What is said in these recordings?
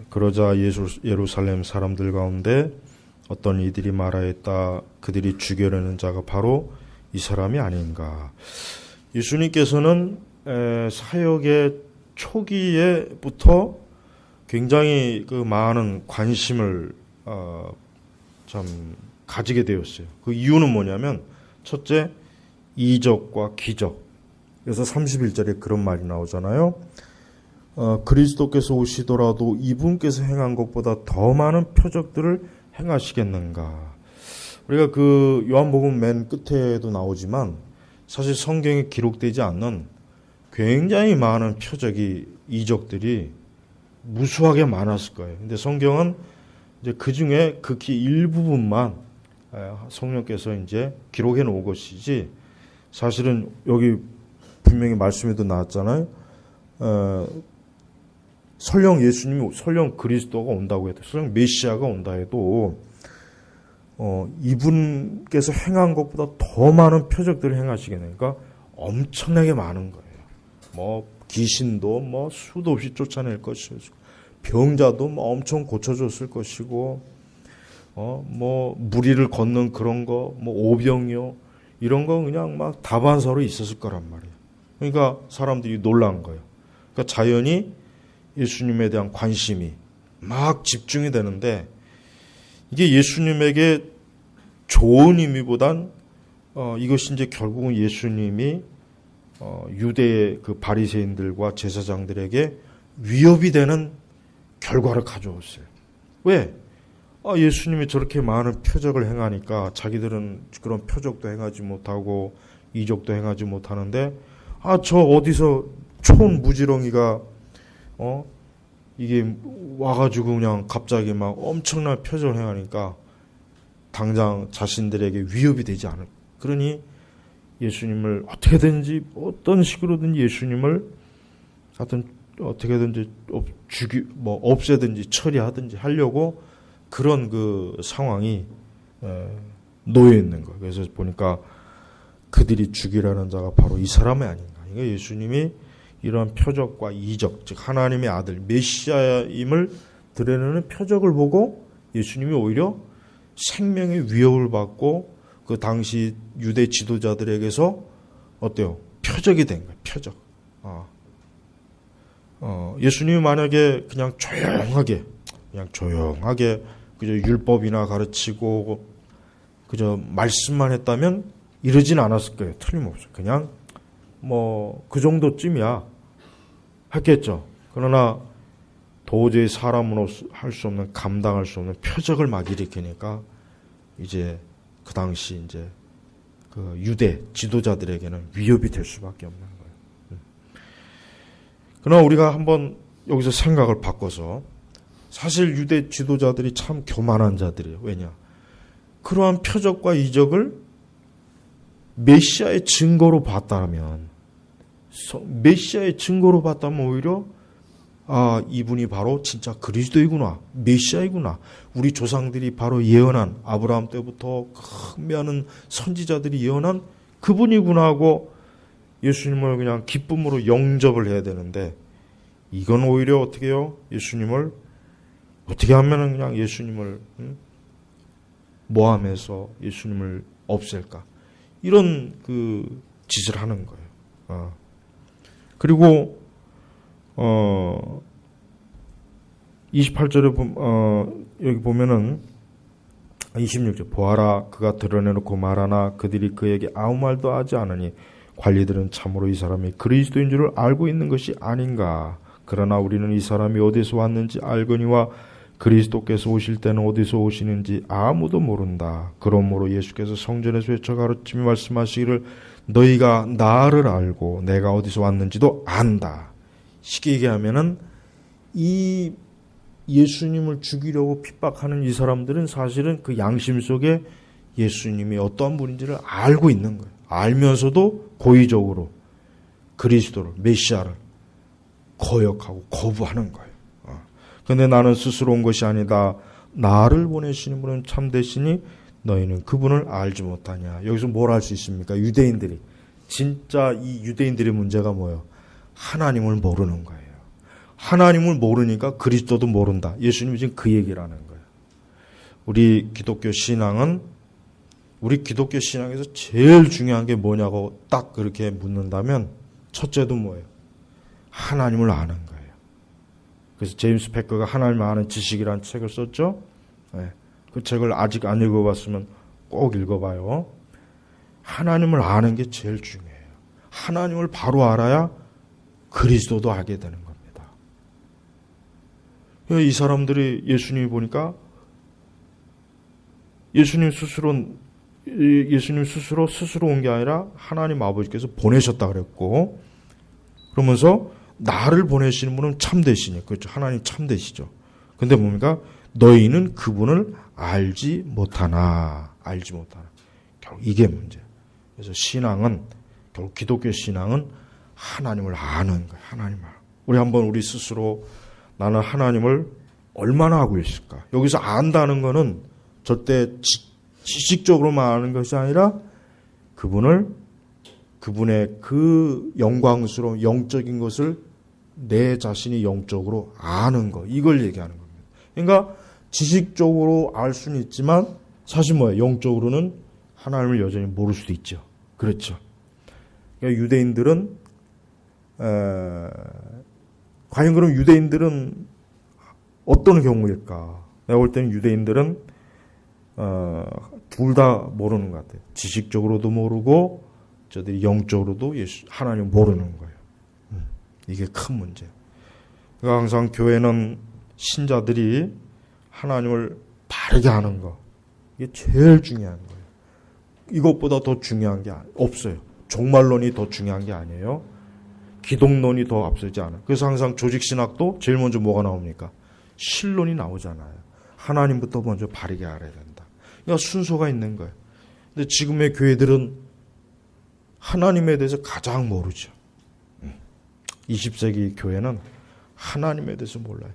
그러자 예루살렘 사람들 가운데 어떤 이들이 말하였다. 그들이 죽여내는 자가 바로 이 사람이 아닌가. 예수님께서는 사역의 초기에부터 굉장히 그 많은 관심을 참 가지게 되었어요. 그 이유는 뭐냐면 첫째, 이적과 기적. 그래서 31절에 그런 말이 나오잖아요. 그리스도께서 오시더라도 이분께서 행한 것보다 더 많은 표적들을 행하시겠는가. 우리가 그 요한복음 맨 끝에도 나오지만 사실 성경에 기록되지 않는 굉장히 많은 표적이, 이적들이 무수하게 많았을 거예요. 근데 성경은 이제 그 중에 극히 일부분만 성령께서 이제 기록해 놓은 것이지, 사실은 여기 분명히 말씀에도 나왔잖아요. 설령 예수님이, 설령 그리스도가 온다고 해도, 설령 메시아가 온다 해도 이분께서 행한 것보다 더 많은 표적들을 행하시겠네요. 그러니까 엄청나게 많은 거예요. 뭐 귀신도 뭐 수도 없이 쫓아낼 것이고, 병자도 뭐 엄청 고쳐줬을 것이고, 뭐 무리를 걷는 그런 거, 뭐 오병이요, 이런 거 그냥 막 다반사로 있었을 거란 말이에요. 그러니까 사람들이 놀란 거예요. 그러니까 자연히 예수님에 대한 관심이 막 집중이 되는데, 이게 예수님에게 좋은 의미보단 이것이 이제 결국은 예수님이 유대의 그 바리새인들과 제사장들에게 위협이 되는 결과를 가져왔어요. 왜? 예수님이 저렇게 많은 표적을 행하니까 자기들은 그런 표적도 행하지 못하고 이적도 행하지 못하는데, 저 어디서 촌 무지렁이가 이게 와가지고 그냥 갑자기 막 엄청난 표적을 행하니까 당장 자신들에게 위협이 되지 않을. 그러니 예수님을 어떻게든지, 어떤 식으로든지 예수님을 하여튼 어떻게든지 없애든지 처리하든지 하려고 그런 그 상황이 놓여 있는 거예요. 그래서 보니까 그들이 죽이라는 자가 바로 이 사람이 아닌가. 그러니까 예수님이 이런 표적과 이적, 즉 하나님의 아들 메시아임을 드러내는 표적을 보고 예수님이 오히려 생명의 위협을 받고 그 당시 유대 지도자들에게서 어때요? 표적이 된 거예요. 표적. 예수님이 만약에 그냥 조용하게 그저 율법이나 가르치고 그저 말씀만 했다면 이러진 않았을 거예요. 틀림없어요. 그냥 뭐 그 정도쯤이야 했겠죠. 그러나 도저히 사람으로 할 수 없는, 감당할 수 없는 표적을 막 일으키니까 이제 그 당시 이제 그 유대 지도자들에게는 위협이 될 수밖에 없는 거예요. 그러나 우리가 한번 여기서 생각을 바꿔서, 사실 유대 지도자들이 참 교만한 자들이에요. 왜냐? 그러한 표적과 이적을 메시아의 증거로 봤다면, 오히려 이분이 바로 진짜 그리스도이구나, 메시아이구나, 우리 조상들이 바로 예언한, 아브라함 때부터 많은 선지자들이 예언한 그분이구나 하고 예수님을 그냥 기쁨으로 영접을 해야 되는데, 이건 오히려 어떻게 해요? 예수님을 어떻게 하면은 그냥 예수님을 모함해서 예수님을 없앨까, 이런 그 짓을 하는 거예요. 그리고 28절에 여기 보면은 26절, 보아라 그가 드러내놓고 말하나 그들이 그에게 아무 말도 하지 않으니 관리들은 참으로 이 사람이 그리스도인 줄을 알고 있는 것이 아닌가. 그러나 우리는 이 사람이 어디서 왔는지 알거니와 그리스도께서 오실 때는 어디서 오시는지 아무도 모른다. 그러므로 예수께서 성전에서 외쳐 가르치며 말씀하시기를 너희가 나를 알고 내가 어디서 왔는지도 안다. 쉽게 얘기하면은 이 예수님을 죽이려고 핍박하는 이 사람들은 사실은 그 양심 속에 예수님이 어떠한 분인지를 알고 있는 거예요. 알면서도 고의적으로 그리스도를, 메시아를 거역하고 거부하는 거예요. 그런데 나는 스스로 온 것이 아니다. 나를 보내시는 분은 참되시니 너희는 그분을 알지 못하냐. 여기서 뭘 알 수 있습니까? 진짜 이 유대인들의 문제가 뭐예요? 하나님을 모르는 거예요. 하나님을 모르니까 그리스도도 모른다. 예수님이 지금 그 얘기를 하는 거예요. 우리 기독교 신앙에서 제일 중요한 게 뭐냐고 딱 그렇게 묻는다면 첫째도 뭐예요? 하나님을 아는 거예요. 그래서 제임스 패커가 하나님을 아는 지식이라는 책을 썼죠. 네. 그 책을 아직 안 읽어봤으면 꼭 읽어봐요. 하나님을 아는 게 제일 중요해요. 하나님을 바로 알아야 그리스도도 알게 되는 겁니다. 이 사람들이 예수님이 보니까 예수님 스스로 온 게 아니라 하나님 아버지께서 보내셨다 그랬고, 그러면서 나를 보내시는 분은 참되시니, 그렇죠. 하나님 참되시죠. 근데 뭡니까? 너희는 그분을 알지 못하나. 결국 이게 문제예요. 그래서 신앙은, 결국 기독교 신앙은 하나님을 아는 거예요. 하나님을. 우리 스스로 나는 하나님을 얼마나 알고 있을까? 여기서 안다는 거는 절대 지식적으로만 아는 것이 아니라 그분의 그 영광스러운 영적인 것을 내 자신이 영적으로 아는 거, 이걸 얘기하는 겁니다. 그러니까 지식적으로 알 수는 있지만 사실 뭐예요? 영적으로는 하나님을 여전히 모를 수도 있죠. 그렇죠. 그러니까 유대인들은 과연 그럼 유대인들은 어떤 경우일까? 내가 볼 때는 유대인들은 둘 다 모르는 것 같아요. 지식적으로도 모르고 저들이 영적으로도 하나님을 모르는 거예요. 이게 큰 문제예요. 그러니까 항상 교회는 신자들이 하나님을 바르게 아는 거, 이게 제일 중요한 거예요. 이것보다 더 중요한 게 없어요. 종말론이 더 중요한 게 아니에요. 기독론이 더 앞서지 않아요. 그래서 항상 조직신학도 제일 먼저 뭐가 나옵니까? 신론이 나오잖아요. 하나님부터 먼저 바르게 알아야 된다. 그러니까 순서가 있는 거예요. 근데 지금의 교회들은 하나님에 대해서 가장 모르죠. 20세기 교회는 하나님에 대해서 몰라요.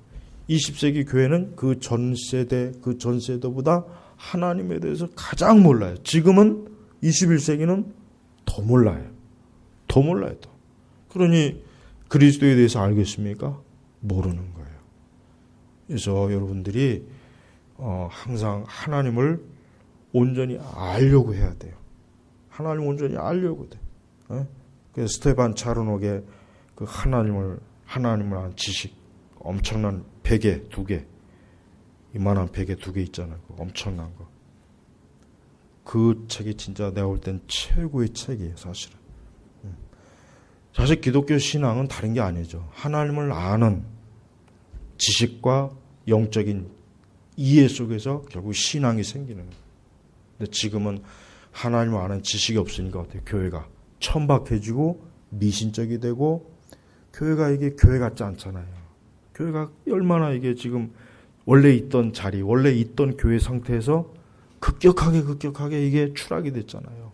20세기 교회는 그 전 세대보다 하나님에 대해서 가장 몰라요. 지금은 21세기는 더 몰라요. 더. 그러니 그리스도에 대해서 알겠습니까? 모르는 거예요. 그래서 여러분들이 항상 하나님을 온전히 알려고 해야 돼요. 하나님을 온전히 알려고 돼. 그래서 스테반 차르녹의 그 하나님을 아는 지식, 엄청난 베개 2개, 이만한 베개 2개 있잖아요. 엄청난 거. 그 책이 진짜 내가 볼 땐 최고의 책이에요, 사실은. 사실 기독교 신앙은 다른 게 아니죠. 하나님을 아는 지식과 영적인 이해 속에서 결국 신앙이 생기는 거예요. 근데 지금은 하나님을 아는 지식이 없으니까 어때요? 교회가 천박해지고 미신적이 되고 교회가 이게 교회 같지 않잖아요. 교회가 얼마나 이게 지금 원래 있던 자리, 원래 있던 교회 상태에서 급격하게 이게 추락이 됐잖아요.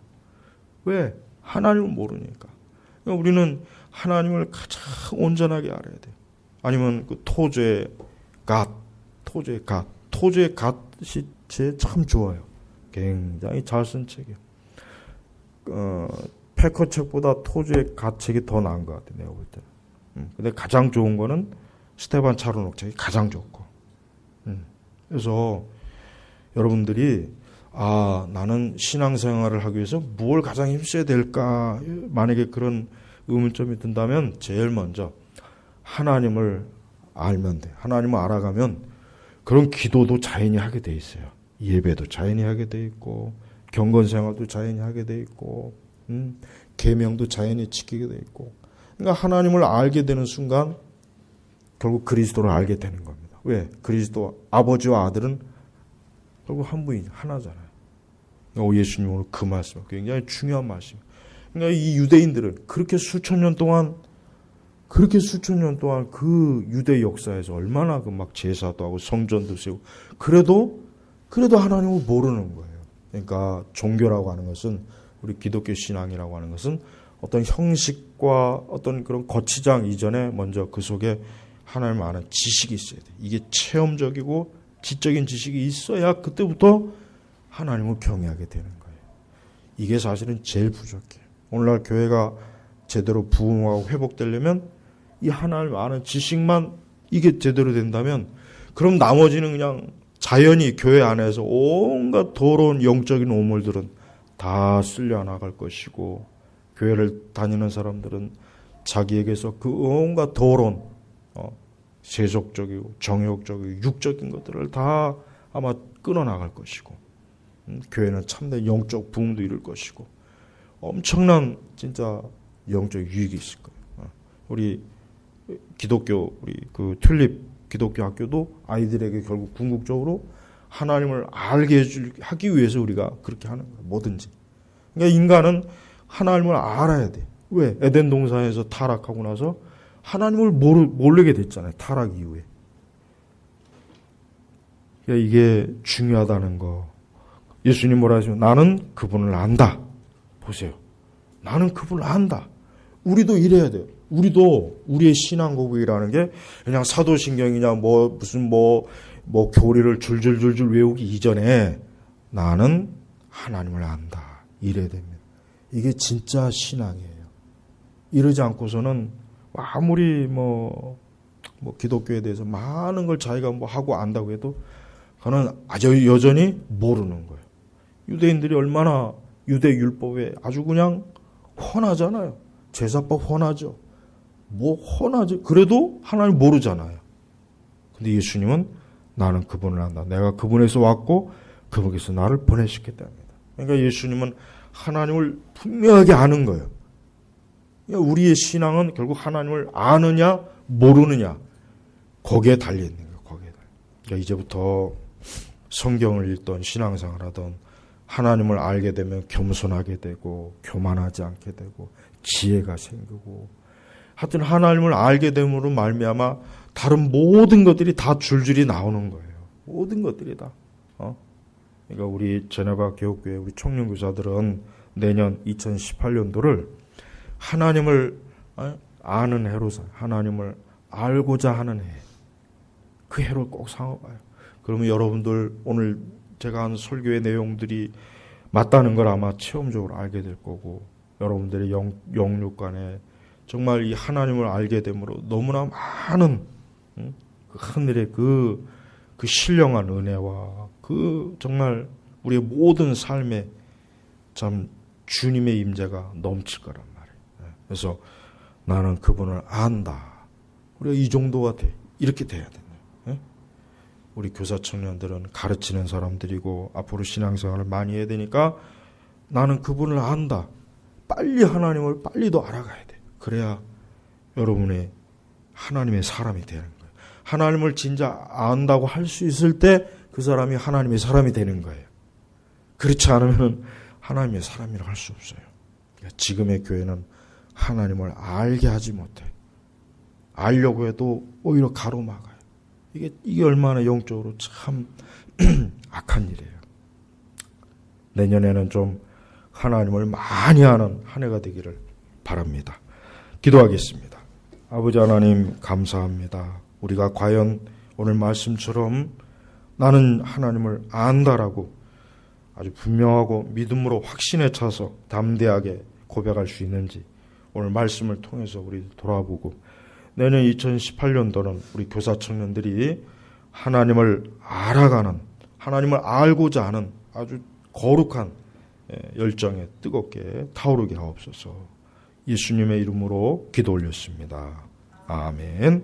왜? 하나님을 모르니까. 그러니까 우리는 하나님을 가장 온전하게 알아야 돼요. 아니면 그 토주의 갓이 참 좋아요. 굉장히 잘 쓴 책이에요. 패커 책보다 토주의 갓 책이 더 나은 것 같아요. 내가 볼 때는. 근데 가장 좋은 거는 스테반 차르녹 책이 가장 좋고. 그래서 여러분들이 나는 신앙생활을 하기 위해서 뭘 가장 힘써야 될까? 만약에 그런 의문점이 든다면 제일 먼저 하나님을 알면 돼요. 하나님을 알아가면 그런 기도도 자연히 하게 돼 있어요. 예배도 자연히 하게 돼 있고 경건생활도 자연히 하게 돼 있고 계명도 자연히 지키게 돼 있고. 그러니까 하나님을 알게 되는 순간 결국 그리스도를 알게 되는 겁니다. 왜? 그리스도 아버지와 아들은 결국 한 분이 하나잖아요. 예수님 오늘 그 말씀 굉장히 중요한 말씀. 그러니까 이 유대인들은 그렇게 수천 년 동안 그 유대 역사에서 얼마나 그 막 제사도 하고 성전도 세우고 그래도 하나님을 모르는 거예요. 그러니까 종교라고 하는 것은 우리 기독교 신앙이라고 하는 것은 어떤 형식과 어떤 그런 거치장 이전에 먼저 그 속에 하나님을 아는 지식이 있어야 돼. 이게 체험적이고 지적인 지식이 있어야 그때부터 하나님을 경외하게 되는 거예요. 이게 사실은 제일 부족해요. 오늘날 교회가 제대로 부흥하고 회복되려면 이 하나님을 아는 지식만 이게 제대로 된다면 그럼 나머지는 그냥 자연히 교회 안에서 온갖 더러운 영적인 오물들은 다 쓸려 나갈 것이고 교회를 다니는 사람들은 자기에게서 그 온갖 더러운 세속적이고 정욕적이고 육적인 것들을 다 아마 끊어나갈 것이고 교회는 참된 영적 부흥도 이룰 것이고 엄청난 진짜 영적 유익이 있을 거예요. 우리 기독교 우리 그 튤립 기독교 학교도 아이들에게 결국 궁극적으로 하나님을 알게 하기 위해서 우리가 그렇게 하는 거예요. 뭐든지. 그러니까 인간은 하나님을 알아야 돼. 왜? 에덴 동산에서 타락하고 나서 하나님을 모르게 됐잖아요. 타락 이후에. 그러니까 이게 중요하다는 거. 예수님 뭐라 하시면 나는 그분을 안다. 보세요. 나는 그분을 안다. 우리도 이래야 돼요. 우리도 우리의 신앙 고백이라는 게 그냥 사도신경이냐 무슨 교리를 줄줄줄줄 외우기 이전에 나는 하나님을 안다. 이래야 됩니다. 이게 진짜 신앙이에요. 이러지 않고서는 아무리 기독교에 대해서 많은 걸 자기가 하고 안다고 해도 그거는 아주 여전히 모르는 거예요. 유대인들이 얼마나 유대 율법에 아주 그냥 훤하잖아요. 제사법 훤하죠. 훤하죠. 그래도 하나님 모르잖아요. 근데 예수님은 나는 그분을 안다. 내가 그분에서 왔고 그분께서 나를 보내시겠답니다. 그러니까 예수님은 하나님을 분명하게 아는 거예요. 그러니까 우리의 신앙은 결국 하나님을 아느냐 모르느냐 거기에 달려있는 거예요. 그러니까 이제부터 성경을 읽던 신앙생활 하던 하나님을 알게 되면 겸손하게 되고 교만하지 않게 되고 지혜가 생기고 하여튼 하나님을 알게 됨으로 말미암아 다른 모든 것들이 다 줄줄이 나오는 거예요. 모든 것들이 다. 그러니까 우리 제네바 교육교회 우리 청년교사들은 내년 2018년도를 하나님을 아는 해로 하나님을 알고자 하는 해. 그 해로 꼭 삼아봐요. 그러면 여러분들 오늘 제가 한 설교의 내용들이 맞다는 걸 아마 체험적으로 알게 될 거고 여러분들의 영육간에 정말 이 하나님을 알게 됨으로 너무나 많은 그 하늘의 그 신령한 은혜와 그 정말 우리의 모든 삶에 참 주님의 임재가 넘칠 거란 말이에요. 그래서 나는 그분을 안다. 우리가 이 정도가 이렇게 돼야 된다. 우리 교사 청년들은 가르치는 사람들이고 앞으로 신앙생활을 많이 해야 되니까 나는 그분을 안다. 빨리 하나님을 빨리 더 알아가야 돼. 그래야 여러분의 하나님의 사람이 되는 거예요. 하나님을 진짜 안다고 할 수 있을 때 그 사람이 하나님의 사람이 되는 거예요. 그렇지 않으면 하나님의 사람이라고 할 수 없어요. 그러니까 지금의 교회는 하나님을 알게 하지 못해. 알려고 해도 오히려 가로막아요. 이게 얼마나 영적으로 참 악한 일이에요. 내년에는 좀 하나님을 많이 아는 한 해가 되기를 바랍니다. 기도하겠습니다. 아버지 하나님 감사합니다. 우리가 과연 오늘 말씀처럼 나는 하나님을 안다라고 아주 분명하고 믿음으로 확신에 차서 담대하게 고백할 수 있는지 오늘 말씀을 통해서 우리 돌아보고 내년 2018년도는 우리 교사 청년들이 하나님을 알아가는 하나님을 알고자 하는 아주 거룩한 열정에 뜨겁게 타오르게 하옵소서. 예수님의 이름으로 기도 올렸습니다. 아멘.